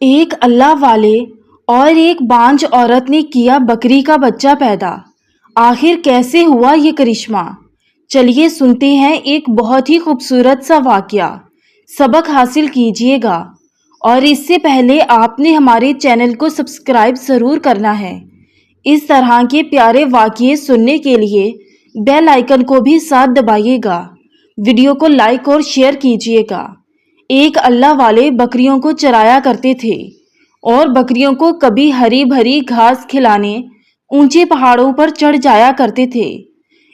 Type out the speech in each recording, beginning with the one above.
ایک اللہ والے اور ایک بانجھ عورت نے کیا بکری کا بچہ پیدا۔ آخر کیسے ہوا یہ کرشمہ؟ چلیے سنتے ہیں ایک بہت ہی خوبصورت سا واقعہ، سبق حاصل کیجیے گا۔ اور اس سے پہلے آپ نے ہمارے چینل کو سبسکرائب ضرور کرنا ہے۔ اس طرح کے پیارے واقعے سننے کے لیے بیل آئیکن کو بھی ساتھ دبائیے گا۔ ویڈیو کو لائک اور شیئر کیجیے گا۔ ایک اللہ والے بکریوں کو چرایا کرتے تھے اور بکریوں کو کبھی ہری بھری گھاس کھلانے اونچے پہاڑوں پر چڑھ جایا کرتے تھے۔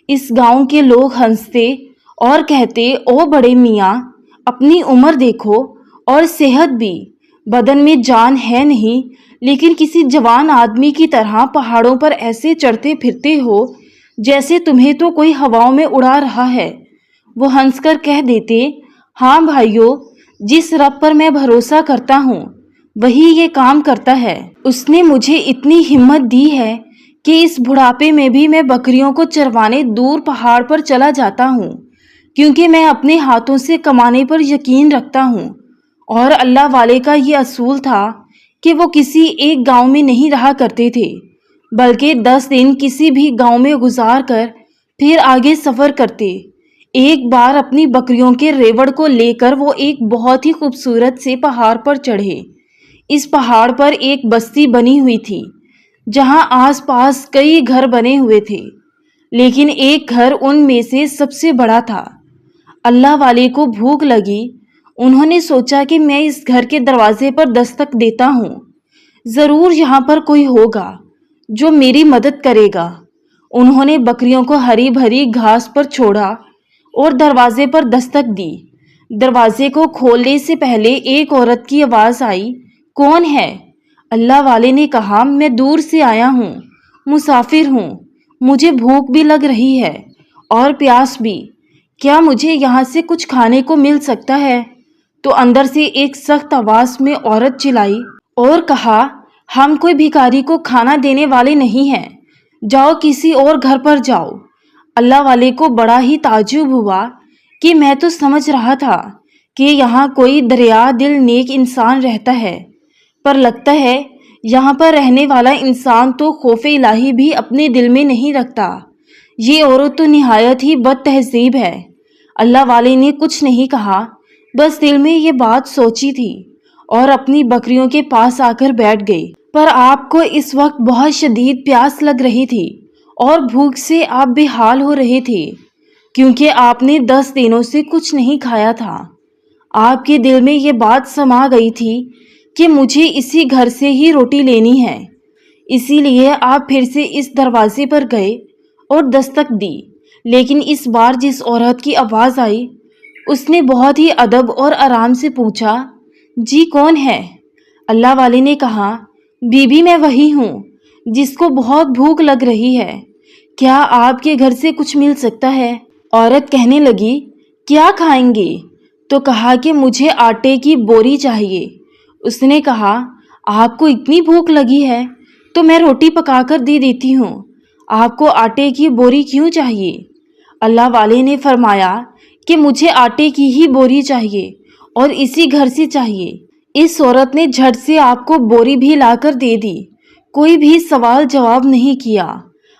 اس گاؤں کے لوگ ہنستے اور کہتے، او بڑے میاں، اپنی عمر دیکھو اور صحت بھی، بدن میں جان ہے نہیں، لیکن کسی جوان آدمی کی طرح پہاڑوں پر ایسے چڑھتے پھرتے ہو جیسے تمہیں تو کوئی ہواؤں میں اڑا رہا ہے۔ وہ ہنس کر کہہ دیتے، ہاں بھائیو، جس رب پر میں بھروسہ کرتا ہوں وہی یہ کام کرتا ہے۔ اس نے مجھے اتنی ہمت دی ہے کہ اس بڑھاپے میں بھی میں بکریوں کو چروانے دور پہاڑ پر چلا جاتا ہوں، کیونکہ میں اپنے ہاتھوں سے کمانے پر یقین رکھتا ہوں۔ اور اللہ والے کا یہ اصول تھا کہ وہ کسی ایک گاؤں میں نہیں رہا کرتے تھے، بلکہ 10 دن کسی بھی گاؤں میں گزار کر پھر آگے سفر کرتے۔ ایک بار اپنی بکریوں کے ریوڑ کو لے کر وہ ایک بہت ہی خوبصورت سے پہاڑ پر چڑھے۔ اس پہاڑ پر ایک بستی بنی ہوئی تھی جہاں آس پاس کئی گھر بنے ہوئے تھے، لیکن ایک گھر ان میں سے سب سے بڑا تھا۔ اللہ والے کو بھوک لگی۔ انہوں نے سوچا کہ میں اس گھر کے دروازے پر دستک دیتا ہوں، ضرور یہاں پر کوئی ہوگا جو میری مدد کرے گا۔ انہوں نے بکریوں کو ہری بھری گھاس پر چھوڑا اور دروازے پر دستک دی۔ دروازے کو کھولنے سے پہلے ایک عورت کی آواز آئی، کون ہے؟ اللہ والے نے کہا، میں دور سے آیا ہوں، مسافر ہوں، مجھے بھوک بھی لگ رہی ہے اور پیاس بھی، کیا مجھے یہاں سے کچھ کھانے کو مل سکتا ہے؟ تو اندر سے ایک سخت آواز میں عورت چلائی اور کہا، ہم کوئی بھکاری کو کھانا دینے والے نہیں ہیں، جاؤ کسی اور گھر پر جاؤ۔ اللہ والے کو بڑا ہی تعجب ہوا کہ میں تو سمجھ رہا تھا کہ یہاں کوئی دریا دل نیک انسان رہتا ہے، پر لگتا ہے یہاں پر رہنے والا انسان تو خوف الہی بھی اپنے دل میں نہیں رکھتا۔ یہ عورت تو نہایت ہی بد تہذیب ہے۔ اللہ والے نے کچھ نہیں کہا، بس دل میں یہ بات سوچی تھی اور اپنی بکریوں کے پاس آ کر بیٹھ گئی۔ پر آپ کو اس وقت بہت شدید پیاس لگ رہی تھی اور بھوک سے آپ بے حال ہو رہے تھے، کیونکہ آپ نے 10 دنوں سے کچھ نہیں کھایا تھا۔ آپ کے دل میں یہ بات سما گئی تھی کہ مجھے اسی گھر سے ہی روٹی لینی ہے، اسی لیے آپ پھر سے اس دروازے پر گئے اور دستک دی۔ لیکن اس بار جس عورت کی آواز آئی، اس نے بہت ہی ادب اور آرام سے پوچھا، جی کون ہے؟ اللہ والے نے کہا، بی بی میں وہی ہوں جس کو بہت بھوک لگ رہی ہے، کیا آپ کے گھر سے کچھ مل سکتا ہے؟ عورت کہنے لگی، کیا کھائیں گے؟ تو کہا کہ مجھے آٹے کی بوری چاہیے۔ اس نے کہا، آپ کو اتنی بھوک لگی ہے تو میں روٹی پکا کر دے دیتی ہوں، آپ کو آٹے کی بوری کیوں چاہیے؟ اللہ والے نے فرمایا کہ مجھے آٹے کی ہی بوری چاہیے اور اسی گھر سے چاہیے۔ اس عورت نے جھٹ سے آپ کو بوری بھی لا کر دے دی، کوئی بھی سوال جواب نہیں کیا۔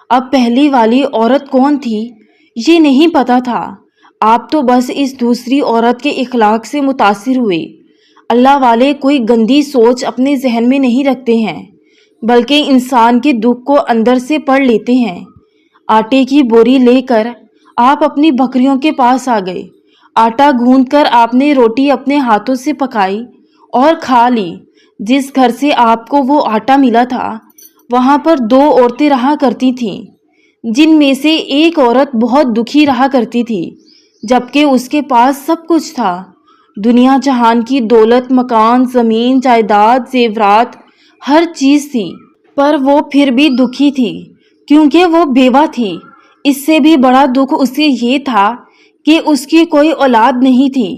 اب پہلی والی عورت کون تھی یہ نہیں پتا تھا، آپ تو بس اس دوسری عورت کے اخلاق سے متاثر ہوئے۔ اللہ والے کوئی گندی سوچ اپنے ذہن میں نہیں رکھتے ہیں، بلکہ انسان کے دکھ کو اندر سے پڑھ لیتے ہیں۔ آٹے کی بوری لے کر آپ اپنی بکریوں کے پاس آ گئے۔ آٹا گوندھ کر آپ نے روٹی اپنے ہاتھوں سے پکائی اور کھا لی۔ جس گھر سے آپ کو وہ آٹا ملا تھا، وہاں پر 2 عورتیں رہا کرتی تھیں، جن میں سے ایک عورت بہت دکھی رہا کرتی تھی، جبکہ اس کے پاس سب کچھ تھا، دنیا جہان کی دولت، مکان، زمین، جائیداد، زیورات، ہر چیز تھی، پر وہ پھر بھی دکھی تھی کیونکہ وہ بیوہ تھی۔ اس سے بھی بڑا دکھ اسے یہ تھا کہ اس کی کوئی اولاد نہیں تھی۔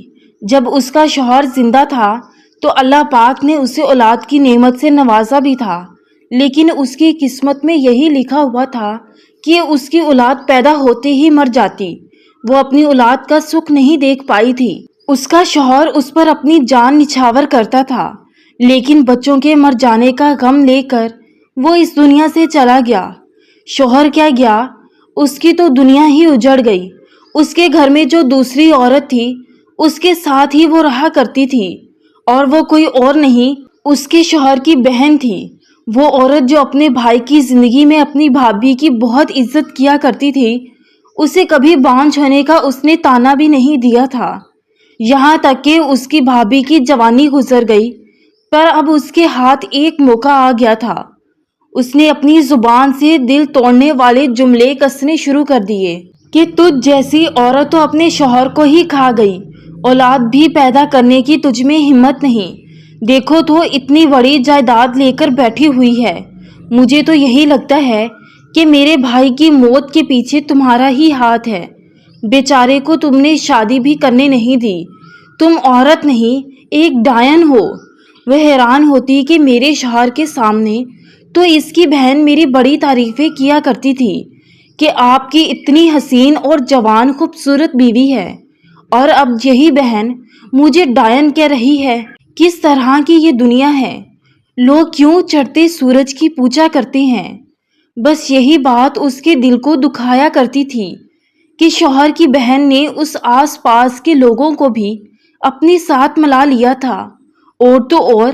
جب اس کا شوہر زندہ تھا تو اللہ پاک نے اسے اولاد کی نعمت سے نوازا بھی تھا، لیکن اس کی قسمت میں یہی لکھا ہوا تھا کہ اس کی اولاد پیدا ہوتے ہی مر جاتی۔ وہ اپنی اولاد کا سکھ نہیں دیکھ پائی تھی۔ اس کا شوہر اس پر اپنی جان نچھاور کرتا تھا، لیکن بچوں کے مر جانے کا غم لے کر وہ اس دنیا سے چلا گیا۔ شوہر کیا گیا، اس کی تو دنیا ہی اجڑ گئی۔ اس کے گھر میں جو دوسری عورت تھی اس کے ساتھ ہی وہ رہا کرتی تھی، اور وہ کوئی اور نہیں، اس کے شوہر کی بہن تھی۔ وہ عورت جو اپنے بھائی کی زندگی میں اپنی بھابھی کی بہت عزت کیا کرتی تھی، اسے کبھی بانجھ ہونے کا اس نے تانا بھی نہیں دیا تھا، یہاں تک کہ اس کی بھابھی کی جوانی گزر گئی، پر اب اس کے ہاتھ ایک موقع آ گیا تھا۔ اس نے اپنی زبان سے دل توڑنے والے جملے کسنے شروع کر دیے کہ تجھ جیسی عورت تو اپنے شوہر کو ہی کھا گئی، اولاد بھی پیدا کرنے کی تجھ میں ہمت نہیں، دیکھو تو اتنی بڑی جائیداد لے کر بیٹھی ہوئی ہے۔ مجھے تو یہی لگتا ہے کہ میرے بھائی کی موت کے پیچھے تمہارا ہی ہاتھ ہے، بیچارے کو تم نے شادی بھی کرنے نہیں دی، تم عورت نہیں ایک ڈائن ہو۔ وہ حیران ہوتی کہ میرے شوہر کے سامنے تو اس کی بہن میری بڑی تعریفیں کیا کرتی تھی کہ آپ کی اتنی حسین اور جوان خوبصورت بیوی ہے، اور اب یہی بہن مجھے ڈائن کہہ رہی ہے۔ کس طرح کی یہ دنیا ہے، لوگ کیوں چڑھتے سورج کی پوجا کرتے ہیں۔ بس یہی بات اس کے دل کو دکھایا کرتی تھی کہ شوہر کی بہن نے اس آس پاس کے لوگوں کو بھی اپنے ساتھ ملا لیا تھا، اور تو اور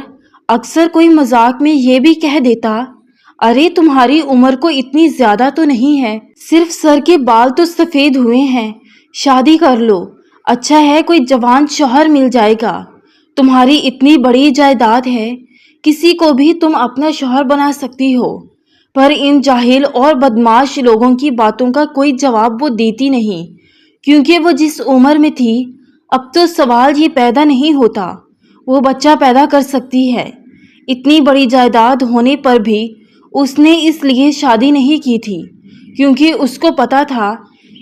اکثر کوئی مذاق میں یہ بھی کہہ دیتا، ارے تمہاری عمر کو اتنی زیادہ تو نہیں ہے، صرف سر کے بال تو سفید ہوئے ہیں، شادی کر لو، اچھا ہے کوئی جوان شوہر مل جائے گا، تمہاری اتنی بڑی جائیداد ہے، کسی کو بھی تم اپنا شوہر بنا سکتی ہو۔ پر ان جاہل اور بدمعاش لوگوں کی باتوں کا کوئی جواب وہ دیتی نہیں، کیونکہ وہ جس عمر میں تھی اب تو سوال یہ پیدا نہیں ہوتا، وہ بچہ پیدا کر سکتی ہے۔ اتنی بڑی جائیداد ہونے پر بھی اس نے اس لیے شادی نہیں کی تھی کیونکہ اس کو پتا تھا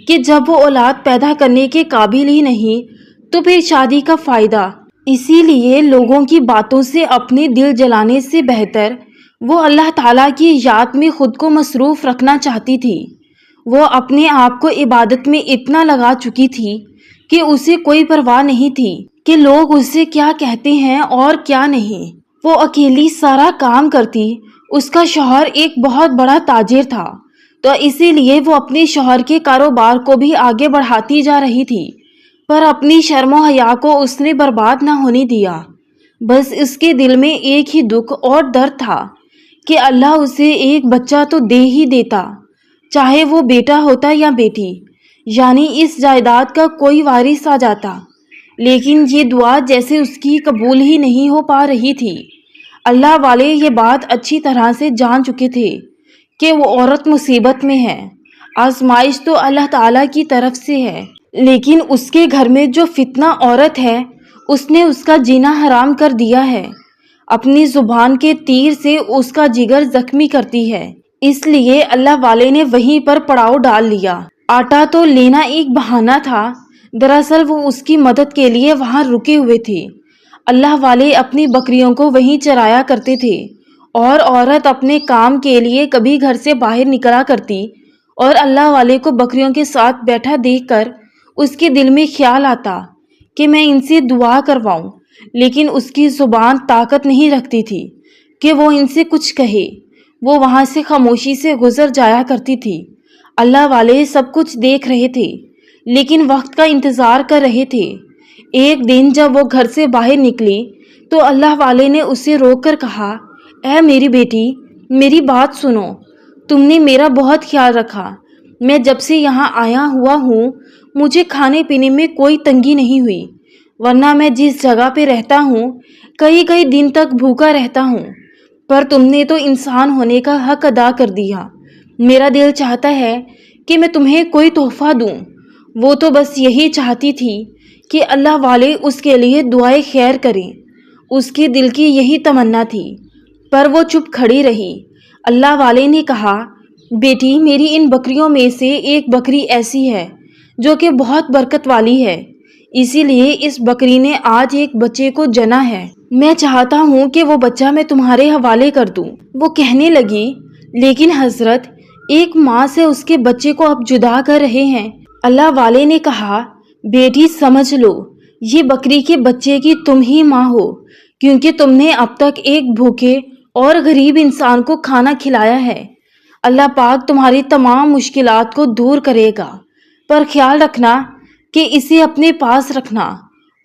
کہ جب وہ اولاد پیدا کرنے کے قابل ہی نہیں تو پھر شادی کا فائدہ۔ اسی لیے لوگوں کی باتوں سے اپنے دل جلانے سے بہتر وہ اللہ تعالیٰ کی یاد میں خود کو مصروف رکھنا چاہتی تھی۔ وہ اپنے آپ کو عبادت میں اتنا لگا چکی تھی کہ اسے کوئی پرواہ نہیں تھی کہ لوگ اسے کیا کہتے ہیں اور کیا نہیں۔ وہ اکیلی سارا کام کرتی، اس کا شوہر ایک بہت بڑا تاجر تھا، تو اسی لیے وہ اپنے شوہر کے کاروبار کو بھی آگے بڑھاتی جا رہی تھی، پر اپنی شرم و حیا کو اس نے برباد نہ ہونے دیا۔ بس اس کے دل میں ایک ہی دکھ اور درد تھا کہ اللہ اسے ایک بچہ تو دے ہی دیتا، چاہے وہ بیٹا ہوتا یا بیٹی، یعنی اس جائیداد کا کوئی وارث آ جاتا، لیکن یہ دعا جیسے اس کی قبول ہی نہیں ہو پا رہی تھی۔ اللہ والے یہ بات اچھی طرح سے جان چکے تھے کہ وہ عورت مصیبت میں ہے، آزمائش تو اللہ تعالیٰ کی طرف سے ہے، لیکن اس کے گھر میں جو فتنہ عورت ہے اس نے اس کا جینا حرام کر دیا ہے، اپنی زبان کے تیر سے اس کا جگر زخمی کرتی ہے، اس لیے اللہ والے نے وہیں پر پڑاؤ ڈال لیا۔ آٹا تو لینا ایک بہانہ تھا، دراصل وہ اس کی مدد کے لیے وہاں رکے ہوئے تھے۔ اللہ والے اپنی بکریوں کو وہیں چرایا کرتے تھے، اور عورت اپنے کام کے لیے کبھی گھر سے باہر نکلا کرتی، اور اللہ والے کو بکریوں کے ساتھ بیٹھا دیکھ کر اس کے دل میں خیال آتا کہ میں ان سے دعا کرواؤں، لیکن اس کی زبان طاقت نہیں رکھتی تھی کہ وہ ان سے کچھ کہے، وہ وہاں سے خاموشی سے گزر جایا کرتی تھی۔ اللہ والے سب کچھ دیکھ رہے تھے، لیکن وقت کا انتظار کر رہے تھے۔ ایک دن جب وہ گھر سے باہر نکلی تو اللہ والے نے اسے روک کر کہا، اے میری بیٹی، میری بات سنو، تم نے میرا بہت خیال رکھا، میں جب سے یہاں آیا ہوا ہوں مجھے کھانے پینے میں کوئی تنگی نہیں ہوئی، ورنہ میں جس جگہ پہ رہتا ہوں کئی کئی دن تک بھوکا رہتا ہوں، پر تم نے تو انسان ہونے کا حق ادا کر دیا۔ میرا دل چاہتا ہے کہ میں تمہیں کوئی تحفہ دوں۔ وہ تو بس یہی چاہتی تھی کہ اللہ والے اس کے لیے دعائے خیر کریں، اس کے دل کی یہی تمنا تھی، پر وہ چپ کھڑی رہی۔ اللہ والے نے کہا، بیٹی، میری ان بکریوں میں سے ایک بکری ایسی ہے جو کہ بہت برکت والی ہے، اسی لیے اس بکری نے آج ایک بچے کو جنا ہے، میں چاہتا ہوں کہ وہ بچہ میں تمہارے حوالے کر دوں۔ وہ کہنے لگی، لیکن حضرت، ایک ماں سے اس کے بچے کو اب جدا کر رہے ہیں۔ اللہ والے نے کہا، بیٹی سمجھ لو، یہ بکری کے بچے کی تم ہی ماں ہو، کیونکہ تم نے اب تک ایک بھوکے اور غریب انسان کو کھانا کھلایا ہے۔ اللہ پاک تمہاری تمام مشکلات کو دور کرے گا، پر خیال رکھنا کہ اسے اپنے پاس رکھنا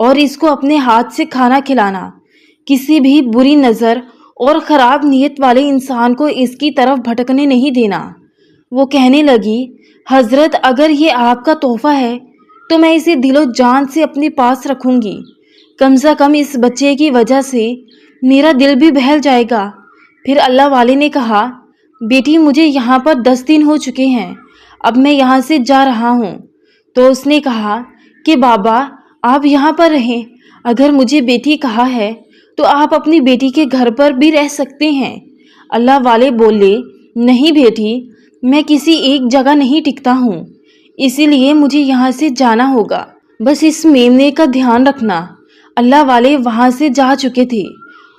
اور اس کو اپنے ہاتھ سے کھانا کھلانا۔ کسی بھی بری نظر اور خراب نیت والے انسان کو اس کی طرف بھٹکنے نہیں دینا۔ وہ کہنے لگی، حضرت اگر یہ آپ کا تحفہ ہے تو میں اسے دل و جان سے اپنے پاس رکھوں گی، کم سے کم اس بچے کی وجہ سے میرا دل بھی بہل جائے گا۔ پھر اللہ والے نے کہا، بیٹی مجھے یہاں پر 10 دن ہو چکے ہیں، اب میں یہاں سے جا رہا ہوں۔ تو اس نے کہا کہ بابا آپ یہاں پر رہیں، اگر مجھے بیٹی کہا ہے تو آپ اپنی بیٹی کے گھر پر بھی رہ سکتے ہیں۔ اللہ والے بولے، نہیں بیٹی، میں کسی ایک جگہ نہیں ٹکتا ہوں، اسی لیے مجھے یہاں سے جانا ہوگا، بس اس میمنے کا دھیان رکھنا۔ اللہ والے وہاں سے جا چکے تھے۔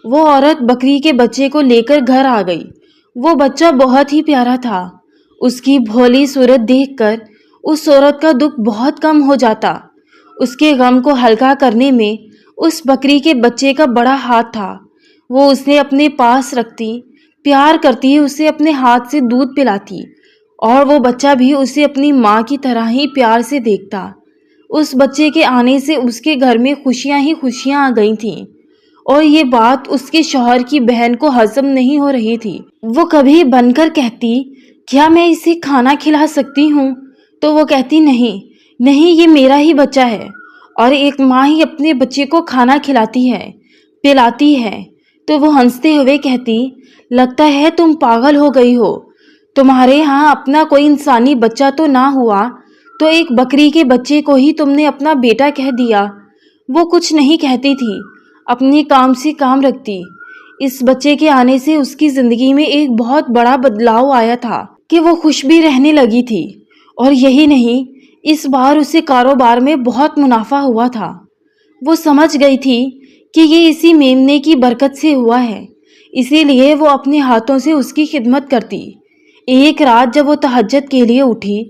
وہ عورت بکری کے بچے کو لے کر گھر آ گئی۔ وہ بچہ بہت ہی پیارا تھا۔ اس کی بھولی صورت دیکھ کر اس عورت کا دکھ بہت کم ہو جاتا۔ اس کے غم کو ہلکا کرنے میں اس بکری کے بچے کا بڑا ہاتھ تھا۔ وہ اسے اپنے پاس رکھتی، پیار کرتی، اسے اپنے ہاتھ سے دودھ پلاتی، اور وہ بچہ بھی اسے اپنی ماں کی طرح ہی پیار سے دیکھتا۔ اس بچے کے آنے سے اس کے گھر میں خوشیاں ہی خوشیاں آ گئی تھیں، اور یہ بات اس کے شوہر کی بہن کو ہضم نہیں ہو رہی تھی۔ وہ کبھی بن کر کہتی، کیا میں اسے کھانا کھلا سکتی ہوں؟ تو وہ کہتی، نہیں نہیں، یہ میرا ہی بچہ ہے، اور ایک ماں ہی اپنے بچے کو کھانا کھلاتی ہے، پلاتی ہے۔ تو وہ ہنستے ہوئے کہتی، لگتا ہے تم پاگل ہو گئی ہو، تمہارے ہاں اپنا کوئی انسانی بچہ تو نہ ہوا تو ایک بکری کے بچے کو ہی تم نے اپنا بیٹا کہہ دیا۔ وہ کچھ نہیں کہتی تھی، اپنے کام سے کام رکھتی۔ اس بچے کے آنے سے اس کی زندگی میں ایک بہت بڑا بدلاؤ آیا تھا کہ وہ خوش بھی رہنے لگی تھی، اور یہی نہیں، اس بار اسے کاروبار میں بہت منافع ہوا تھا۔ وہ سمجھ گئی تھی کہ یہ اسی میمنے کی برکت سے ہوا ہے، اسی لیے وہ اپنے ہاتھوں سے اس کی خدمت کرتی۔ ایک رات جب وہ تہجد کے لیے اٹھی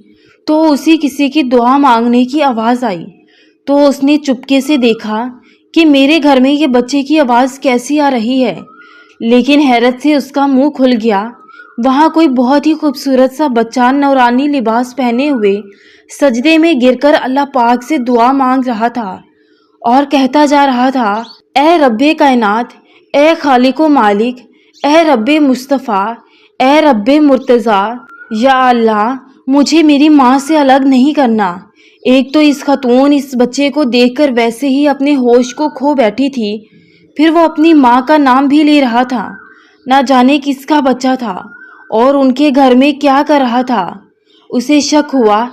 تو اسی کسی کی دعا مانگنے کی آواز آئی، تو اس نے چپکے سے دیکھا کہ میرے گھر میں یہ بچے کی آواز کیسی آ رہی ہے، لیکن حیرت سے اس کا منہ کھل گیا۔ وہاں کوئی بہت ہی خوبصورت سا بچہ نورانی لباس پہنے ہوئے سجدے میں گر کر اللہ پاک سے دعا مانگ رہا تھا اور کہتا جا رہا تھا، اے رب کائنات، اے خالق و مالک، اے رب مصطفیٰ، اے رب مرتضیٰ، یا اللہ مجھے میری ماں سے الگ نہیں کرنا۔ ایک تو اس خاتون اس بچے کو دیکھ کر ویسے ہی اپنے ہوش کو کھو بیٹھی تھی، پھر وہ اپنی ماں کا نام بھی لے رہا تھا، نہ جانے کس کا بچہ تھا اور ان کے گھر میں کیا کر رہا تھا۔ اسے شک ہوا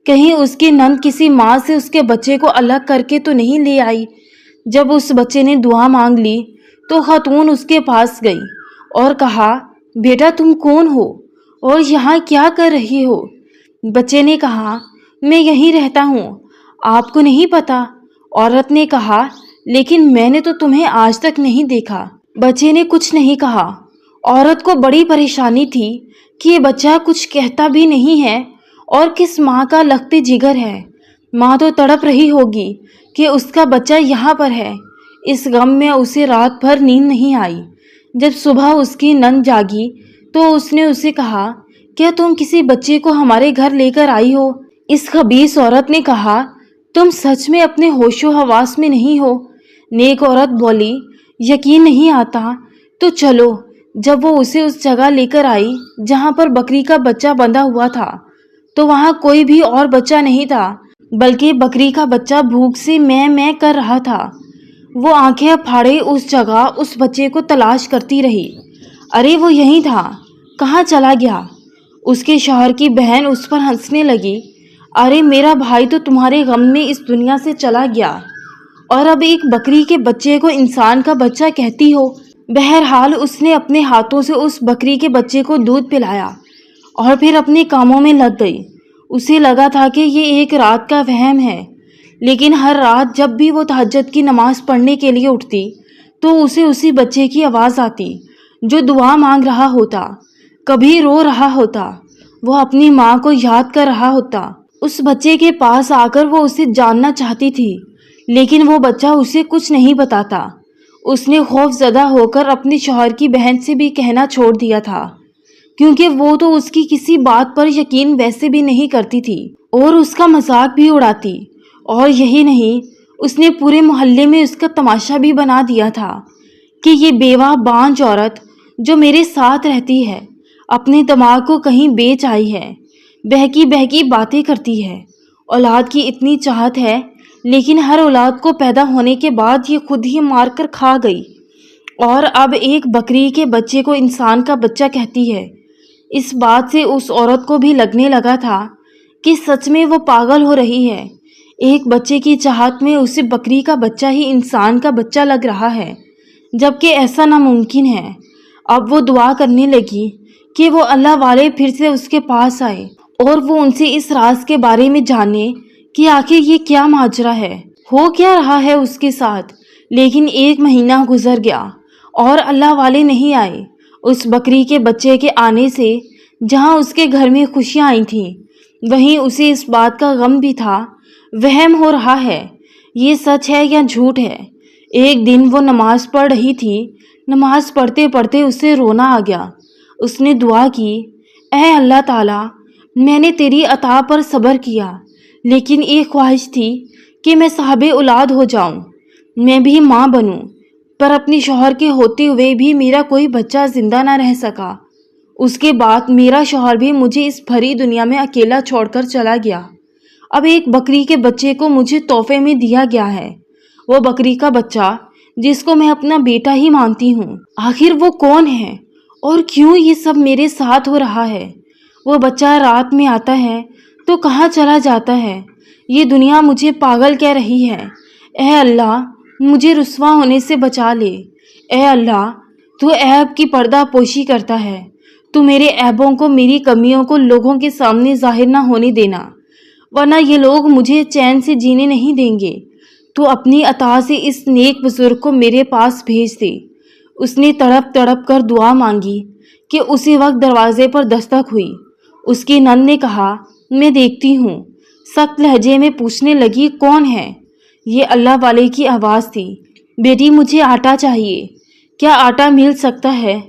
کہیں اس کی نند کسی ماں سے اس کے بچے کو الگ کر کے تو نہیں لے آئی۔ جب اس بچے نے دعا مانگ لی تو خاتون اس کے پاس گئی اور کہا، بیٹا تم کون ہو اور یہاں کیا کر رہی ہو؟ بچے نے کہا، میں یہیں رہتا ہوں، آپ کو نہیں پتا؟ عورت نے کہا، لیکن میں نے تو تمہیں آج تک نہیں دیکھا۔ بچے نے کچھ نہیں کہا۔ عورت کو بڑی پریشانی تھی کہ یہ بچہ کچھ کہتا بھی نہیں ہے اور کس ماں کا لخت جگر ہے۔ ماں تو تڑپ رہی ہوگی کہ اس کا بچہ یہاں پر ہے۔ اس غم میں اسے رات بھر نیند نہیں آئی۔ جب صبح اس کی نند جاگی تو اس نے اسے کہا، کیا تم کسی بچے کو ہمارے گھر لے کر آئی ہو؟ اس خبیث عورت نے کہا، تم سچ میں اپنے ہوش و حواس میں نہیں ہو؟ نیک عورت بولی، یقین نہیں آتا تو چلو۔ جب وہ اسے اس جگہ لے کر آئی جہاں پر بکری کا بچہ بندھا ہوا تھا تو وہاں کوئی بھی اور بچہ نہیں تھا، بلکہ بکری کا بچہ بھوک سے میں کر رہا تھا۔ وہ آنکھیں پھاڑے اس جگہ اس بچے کو تلاش کرتی رہی۔ ارے وہ یہیں تھا، کہاں چلا گیا؟ اس کے شوہر کی بہن اس پر ہنسنے لگی، ارے میرا بھائی تو تمہارے غم میں اس دنیا سے چلا گیا، اور اب ایک بکری کے بچے کو انسان کا بچہ کہتی ہو؟ بہرحال اس نے اپنے ہاتھوں سے اس بکری کے بچے کو دودھ پلایا اور پھر اپنے کاموں میں لگ گئی۔ اسے لگا تھا کہ یہ ایک رات کا وہم ہے، لیکن ہر رات جب بھی وہ تہجد کی نماز پڑھنے کے لیے اٹھتی تو اسے اسی بچے کی آواز آتی جو دعا مانگ رہا ہوتا، کبھی رو رہا ہوتا، وہ اپنی ماں کو یاد کر رہا ہوتا۔ اس بچے کے پاس آ کر وہ اسے جاننا چاہتی تھی، لیکن وہ بچہ اسے کچھ نہیں بتاتا۔ اس نے خوف زدہ ہو کر اپنے شوہر کی بہن سے بھی کہنا چھوڑ دیا تھا، کیونکہ وہ تو اس کی کسی بات پر یقین ویسے بھی نہیں کرتی تھی اور اس کا مذاق بھی اڑاتی۔ اور یہی نہیں، اس نے پورے محلے میں اس کا تماشا بھی بنا دیا تھا کہ یہ بیوہ بانجھ عورت جو میرے ساتھ رہتی ہے اپنے دماغ کو کہیں بیچ آئی ہے، بہکی بہکی باتیں کرتی ہے، اولاد کی اتنی چاہت ہے، لیکن ہر اولاد کو پیدا ہونے کے بعد یہ خود ہی مار کر کھا گئی، اور اب ایک بکری کے بچے کو انسان کا بچہ کہتی ہے۔ اس بات سے اس عورت کو بھی لگنے لگا تھا کہ سچ میں وہ پاگل ہو رہی ہے، ایک بچے کی چاہت میں اسے بکری کا بچہ ہی انسان کا بچہ لگ رہا ہے، جبکہ ایسا ناممکن ہے۔ اب وہ دعا کرنے لگی کہ وہ اللہ والے پھر سے اس کے پاس آئے اور وہ ان سے اس راز کے بارے میں جانے کہ آخر یہ کیا ماجرا ہے، ہو کیا رہا ہے اس کے ساتھ۔ لیکن 1 مہینہ گزر گیا اور اللہ والے نہیں آئے۔ اس بکری کے بچے کے آنے سے جہاں اس کے گھر میں خوشیاں آئی تھیں، وہیں اسے اس بات کا غم بھی تھا، وہم ہو رہا ہے یہ سچ ہے یا جھوٹ ہے۔ ایک دن وہ نماز پڑھ رہی تھی، نماز پڑھتے پڑھتے اسے رونا آ گیا۔ اس نے دعا کی، اے اللہ تعالیٰ، میں نے تیری عطا پر صبر کیا، لیکن ایک خواہش تھی کہ میں صاحب اولاد ہو جاؤں، میں بھی ماں بنوں، پر اپنے شوہر کے ہوتے ہوئے بھی میرا کوئی بچہ زندہ نہ رہ سکا۔ اس کے بعد میرا شوہر بھی مجھے اس بھری دنیا میں اکیلا چھوڑ کر چلا گیا۔ اب ایک بکری کے بچے کو مجھے تحفے میں دیا گیا ہے، وہ بکری کا بچہ جس کو میں اپنا بیٹا ہی مانتی ہوں۔ آخر وہ کون ہے اور کیوں یہ سب میرے ساتھ ہو رہا ہے؟ وہ بچہ رات میں آتا ہے تو کہاں چلا جاتا ہے؟ یہ دنیا مجھے پاگل کہہ رہی ہے۔ اے اللہ، مجھے رسوا ہونے سے بچا لے۔ اے اللہ، تو عیب کی پردہ پوشی کرتا ہے، تو میرے عیبوں کو، میری کمیوں کو لوگوں کے سامنے ظاہر نہ ہونے دینا، ورنہ یہ لوگ مجھے چین سے جینے نہیں دیں گے۔ تو اپنی عطا سے اس نیک بزرگ کو میرے پاس بھیج دے۔ اس نے تڑپ تڑپ کر دعا مانگی کہ اسی وقت دروازے پر دستک ہوئی۔ اس کی نند نے کہا، میں دیکھتی ہوں۔ سخت لہجے میں پوچھنے لگی، کون ہے؟ یہ اللہ والے کی آواز تھی، بیٹی مجھے آٹا چاہیے، کیا آٹا مل سکتا ہے؟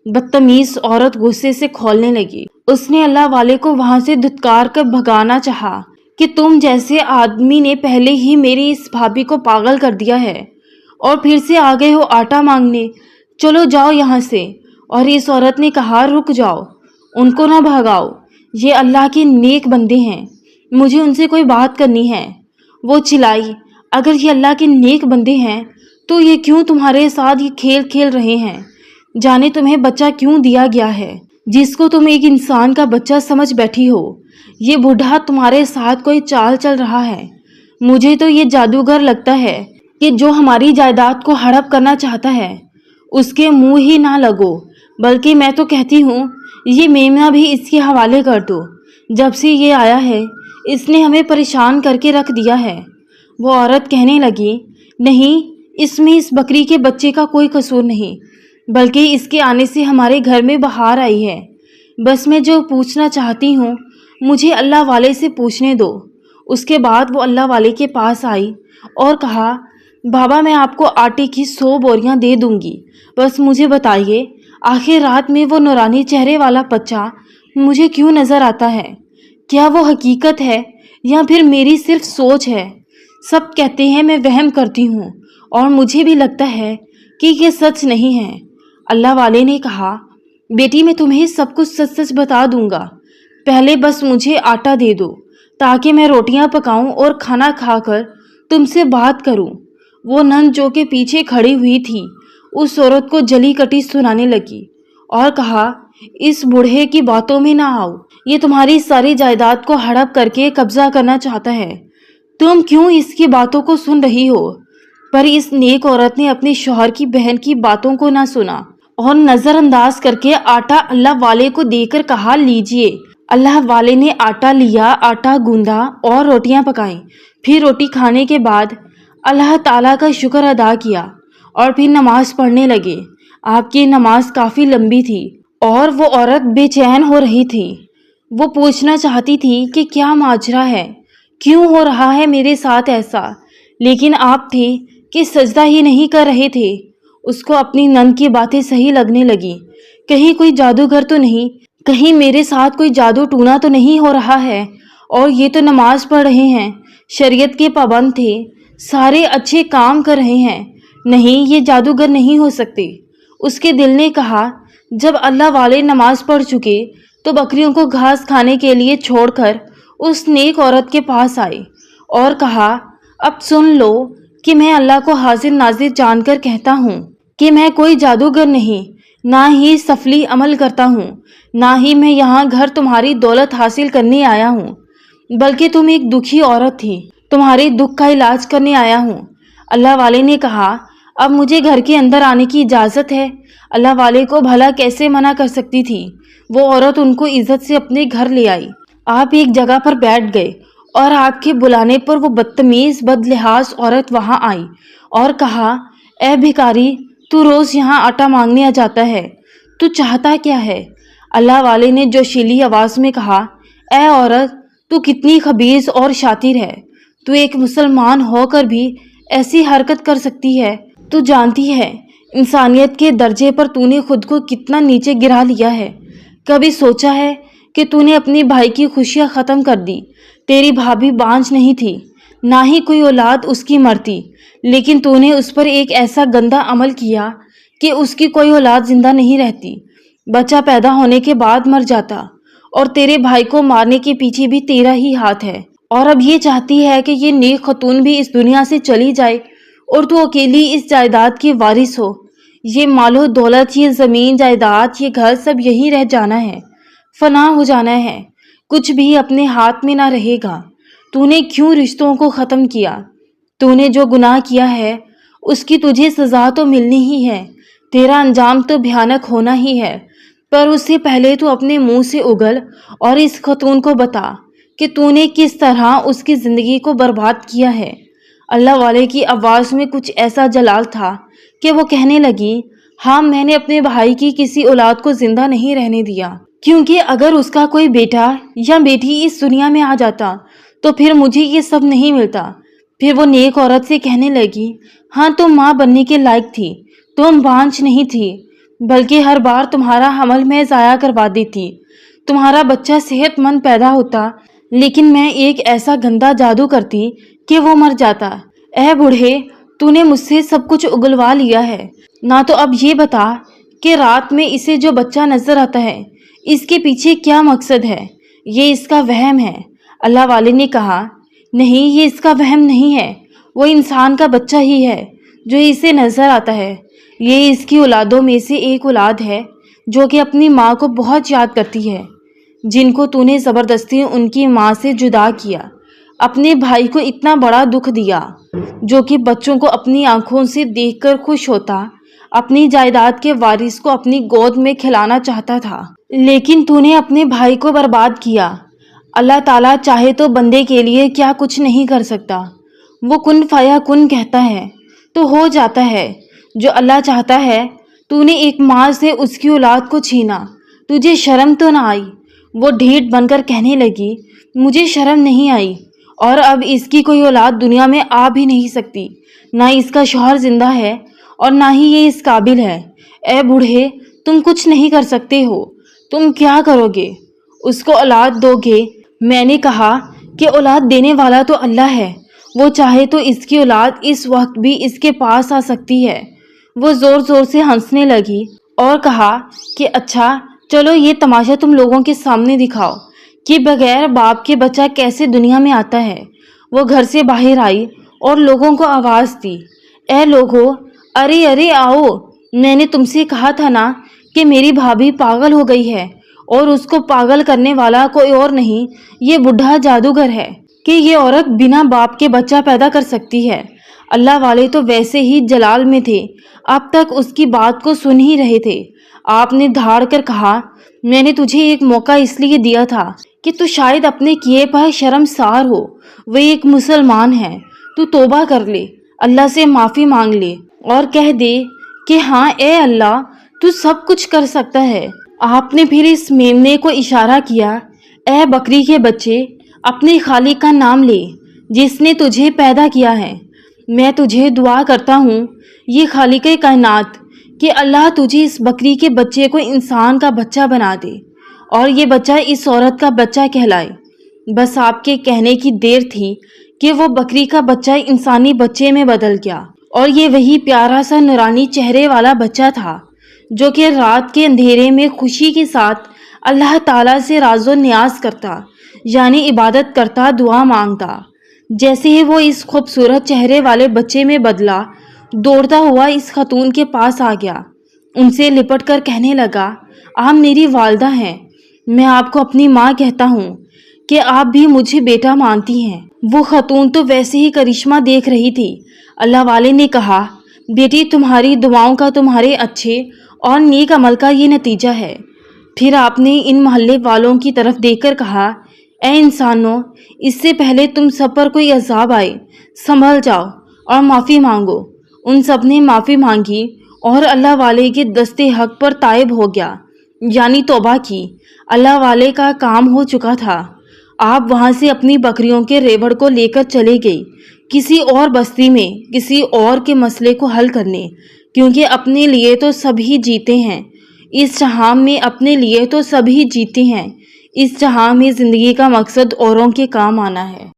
بدتمیز عورت غصے سے کھولنے لگی۔ اس نے اللہ والے کو وہاں سے دھتکار کر بھگانا چاہا کہ تم جیسے آدمی نے پہلے ہی میری اس بھابھی کو پاگل کر دیا ہے اور پھر سے آ گئے ہو آٹا مانگنے، چلو جاؤ یہاں سے۔ اور اس عورت نے کہا، رک جاؤ، ان کو نہ بھگاؤ، یہ اللہ کے نیک بندے ہیں، مجھے ان سے کوئی بات کرنی ہے۔ وہ چلائی، اگر یہ اللہ کے نیک بندے ہیں تو یہ کیوں تمہارے ساتھ یہ کھیل کھیل رہے ہیں؟ جانے تمہیں بچہ کیوں دیا گیا ہے جس کو تم ایک انسان کا بچہ سمجھ بیٹھی ہو؟ یہ بوڑھا تمہارے ساتھ کوئی چال چل رہا ہے، مجھے تو یہ جادوگر لگتا ہے کہ جو ہماری جائیداد کو ہڑپ کرنا چاہتا ہے اس کے منہ ہی نہ لگو، بلکہ میں تو کہتی ہوں یہ میمنہ بھی اس کے حوالے کر دو، جب سے یہ آیا ہے اس نے ہمیں پریشان کر کے رکھ دیا ہے۔ وہ عورت کہنے لگی، نہیں، اس میں اس بکری کے بچے کا کوئی قصور نہیں، بلکہ اس کے آنے سے ہمارے گھر میں بہار آئی ہے۔ بس میں جو پوچھنا چاہتی ہوں مجھے اللہ والے سے پوچھنے دو۔ اس کے بعد وہ اللہ والے کے پاس آئی اور کہا، بابا میں آپ کو آٹے کی 100 بوریاں دے دوں گی، بس مجھے بتائیے آخر رات میں وہ نورانی چہرے والا بچہ مجھے کیوں نظر آتا ہے؟ کیا وہ حقیقت ہے یا پھر میری صرف سوچ ہے؟ سب کہتے ہیں میں وہم کرتی ہوں اور مجھے بھی لگتا ہے کہ یہ سچ نہیں ہے۔ اللہ والے نے کہا، بیٹی میں تمہیں سب کچھ سچ سچ بتا دوں گا، پہلے بس مجھے آٹا دے دو تاکہ میں روٹیاں پکاؤں اور کھانا کھا کر تم سے بات کروں۔ وہ نند جو کہ پیچھے کھڑی ہوئی تھی اس عورت کو جلی کٹی سنانے لگی اور کہا، اس بوڑھے کی باتوں میں نہ آؤ، یہ تمہاری ساری جائیداد کو ہڑپ کر کے قبضہ کرنا چاہتا ہے، تم کیوں اس کی باتوں کو سن رہی ہو؟ پر اس نیک عورت نے اپنے شوہر کی بہن کی باتوں کو نہ سنا اور نظر انداز کر کے آٹا اللہ والے کو دے کر کہا، لیجئے۔ اللہ والے نے آٹا لیا، آٹا گوندا اور روٹیاں پکائیں، پھر روٹی کھانے کے بعد اللہ تعالیٰ کا شکر ادا کیا اور پھر نماز پڑھنے لگے۔ آپ کی نماز کافی لمبی تھی اور وہ عورت بے چین ہو رہی تھی۔ وہ پوچھنا چاہتی تھی کہ کیا ماجرا ہے، کیوں ہو رہا ہے میرے ساتھ ایسا، لیکن آپ تھے کہ سجدہ ہی نہیں کر رہے تھے اس کو اپنی نند کی باتیں صحیح لگنے لگی۔ کہیں کوئی جادوگر تو نہیں، کہیں میرے ساتھ کوئی جادو ٹونا تو نہیں ہو رہا ہے، اور یہ تو نماز پڑھ رہے ہیں، شریعت کے پابند تھے، سارے اچھے کام کر رہے ہیں، نہیں یہ جادوگر نہیں ہو سکتے۔ اس کے دل نے کہا۔ جب اللہ والے نماز پڑھ چکے تو بکریوں کو گھاس کھانے کے لیے چھوڑ کر اس نیک عورت کے پاس آئے اور کہا، اب سن لو کہ میں اللہ کو حاضر ناظر جان کر کہتا ہوں کہ میں کوئی جادوگر نہیں، نہ ہی سفلی عمل کرتا ہوں، نہ ہی میں یہاں گھر تمہاری دولت حاصل کرنے آیا ہوں، بلکہ تم ایک دکھی عورت تھی، تمہارے دکھ کا علاج کرنے آیا ہوں۔ اللہ والے نے کہا، اب مجھے گھر کے اندر آنے کی اجازت ہے۔ اللہ والے کو بھلا کیسے منع کر سکتی تھی؟ وہ عورت ان کو عزت سے اپنے گھر لے آئی۔ آپ ایک جگہ پر بیٹھ گئے اور آپ کے بلانے پر وہ بدتمیز بد لحاظ عورت وہاں آئی اور کہا، اے بھکاری، تو روز یہاں آٹا مانگنے آ جاتا ہے، تو چاہتا کیا ہے؟ اللہ والے نے جوشیلی آواز میں کہا، اے عورت، تو کتنی خبیث اور شاطر ہے، تو ایک مسلمان ہو کر بھی ایسی حرکت کر سکتی ہے۔ تو جانتی ہے انسانیت کے درجے پر تو نے خود کو کتنا نیچے گرا لیا ہے؟ کبھی سوچا ہے کہ تو نے اپنے بھائی کی خوشیاں ختم کر دی؟ تیری بھابھی بانجھ نہیں تھی، نہ ہی کوئی اولاد اس کی مرتی، لیکن تو نے اس پر ایک ایسا گندا عمل کیا کہ اس کی کوئی اولاد زندہ نہیں رہتی، بچہ پیدا ہونے کے بعد مر جاتا، اور تیرے بھائی کو مارنے کے پیچھے بھی تیرا ہی ہاتھ ہے، اور اب یہ چاہتی ہے کہ یہ نیک خاتون بھی اس دنیا سے چلی جائے اور تو اکیلی اس جائیداد کی وارث ہو۔ یہ مال و دولت، یہ زمین جائیداد، یہ گھر، سب یہی رہ جانا ہے، فنا ہو جانا ہے، کچھ بھی اپنے ہاتھ میں نہ رہے گا۔ تو نے کیوں رشتوں کو ختم کیا؟ تو نے جو گناہ کیا ہے اس کی تجھے سزا تو ملنی ہی ہے، تیرا انجام تو بھیانک ہونا ہی ہے، پر اس سے پہلے تو اپنے منہ سے اگل اور اس خاتون کو بتا کہ تو نے کس طرح اس کی زندگی کو برباد کیا ہے۔ اللہ والے کی آواز میں کچھ ایسا جلال تھا کہ وہ کہنے لگی، ہاں، میں نے اپنے بھائی کی کسی اولاد کو زندہ نہیں رہنے دیا، کیونکہ اگر اس کا کوئی بیٹا یا بیٹی اس دنیا میں آ جاتا تو پھر مجھے یہ سب نہیں ملتا۔ پھر وہ نیک عورت سے کہنے لگی، ہاں، تم ماں بننے کے لائق تھی، تم بانجھ نہیں تھی، بلکہ ہر بار تمہارا حمل میں ضائع کروا دیتی، تمہارا بچہ صحت مند پیدا ہوتا، لیکن میں ایک ایسا گندا جادو کرتی کہ وہ مر جاتا۔ اے بوڑھے، تو نے مجھ سے سب کچھ اگلوا لیا ہے، نہ تو اب یہ بتا کہ رات میں اسے جو بچہ نظر آتا ہے اس کے پیچھے کیا مقصد ہے؟ یہ اس کا وہم ہے۔ اللہ والے نے کہا، نہیں، یہ اس کا وہم نہیں ہے، وہ انسان کا بچہ ہی ہے جو اسے نظر آتا ہے، یہ اس کی اولادوں میں سے ایک اولاد ہے جو کہ اپنی ماں کو بہت یاد کرتی ہے، جن کو تو نے زبردستی ان کی ماں سے جدا کیا، اپنے بھائی کو اتنا بڑا دکھ دیا جو کہ بچوں کو اپنی آنکھوں سے دیکھ کر خوش ہوتا، اپنی جائیداد کے وارث کو اپنی گود میں کھلانا چاہتا تھا، لیکن تو نے اپنے بھائی کو برباد کیا۔ اللہ تعالیٰ چاہے تو بندے کے لیے کیا کچھ نہیں کر سکتا، وہ کن فیا کن کہتا ہے تو ہو جاتا ہے، جو اللہ چاہتا ہے۔ تو نے ایک ماں سے اس کی اولاد کو چھینا، تجھے شرم تو نہ آئی؟ وہ ڈھیٹ بن کر کہنے لگی، مجھے شرم نہیں آئی، اور اب اس کی کوئی اولاد دنیا میں آ بھی نہیں سکتی، نہ اس کا شوہر زندہ ہے اور نہ ہی یہ اس قابل ہے۔ اے بوڑھے، تم کچھ نہیں کر سکتے ہو، تم کیا کرو گے؟ اس کو اولاد دو گے؟ میں نے کہا کہ اولاد دینے والا تو اللہ ہے، وہ چاہے تو اس کی اولاد اس وقت بھی اس کے پاس آ سکتی ہے۔ وہ زور زور سے ہنسنے لگی اور کہا کہ اچھا، چلو یہ تماشا تم لوگوں کے سامنے دکھاؤ کہ بغیر باپ کے بچہ کیسے دنیا میں آتا ہے۔ وہ گھر سے باہر آئی اور لوگوں کو آواز دی، اے لوگو، ارے ارے آؤ، میں نے تم سے کہا تھا نا کہ میری بھابھی پاگل ہو گئی ہے، اور اس کو پاگل کرنے والا کوئی اور نہیں، یہ بڈھا جادوگر ہے کہ یہ عورت بنا باپ کے بچہ پیدا کر سکتی ہے۔ اللہ والے تو ویسے ہی جلال میں تھے، اب تک اس کی بات کو سن ہی رہے تھے۔ آپ نے دھاڑ کر کہا، میں نے تجھے ایک موقع اس لیے دیا تھا کہ تو شاید اپنے کیے پر شرمسار ہو، وہ ایک مسلمان ہے، تو توبہ کر لے، اللہ سے معافی مانگ لے اور کہہ دے کہ ہاں اے اللہ، تو سب کچھ کر سکتا ہے۔ آپ نے پھر اس میمنے کو اشارہ کیا، اے بکری کے بچے، اپنے خالق کا نام لے جس نے تجھے پیدا کیا ہے، میں تجھے دعا کرتا ہوں یہ خالق کائنات کہ اللہ تجھے اس بکری کے بچے کو انسان کا بچہ بنا دے اور یہ بچہ اس عورت کا بچہ کہلائے۔ بس آپ کے کہنے کی دیر تھی کہ وہ بکری کا بچہ انسانی بچے میں بدل گیا، اور یہ وہی پیارا سا نورانی چہرے والا بچہ تھا جو کہ رات کے اندھیرے میں خوشی کے ساتھ اللہ تعالیٰ سے راز و نیاز کرتا، یعنی عبادت کرتا، دعا مانگتا۔ جیسے ہی وہ اس خوبصورت چہرے والے بچے میں بدلا، دوڑتا ہوا اس خاتون کے پاس آ گیا، ان سے لپٹ کر کہنے لگا، آپ میری والدہ ہیں، میں آپ کو اپنی ماں کہتا ہوں کہ آپ بھی مجھے بیٹا مانتی ہیں۔ وہ خاتون تو ویسے ہی کرشمہ دیکھ رہی تھی۔ اللہ والے نے کہا، بیٹی تمہاری دعاؤں کا، تمہارے اچھے اور نیک عمل کا یہ نتیجہ ہے۔ پھر آپ نے ان محلے والوں کی طرف دیکھ کر کہا، اے انسانوں، اس سے پہلے تم سب پر کوئی عذاب آئے سنبھل جاؤ اور معافی مانگو۔ ان سب نے معافی مانگی اور اللہ والے کے دستے حق پر تائب ہو گیا، یعنی توبہ کی۔ اللہ والے کا کام ہو چکا تھا۔ آپ وہاں سے اپنی بکریوں کے ریوڑ کو لے کر چلے گئی کسی اور بستی میں کسی اور کے مسئلے کو حل کرنے، کیونکہ اپنے لیے تو سبھی جیتے ہیں اس جہاں میں، اپنے لیے تو سبھی جیتے ہیں اس جہاں میں۔ زندگی کا مقصد اوروں کے کام آنا ہے۔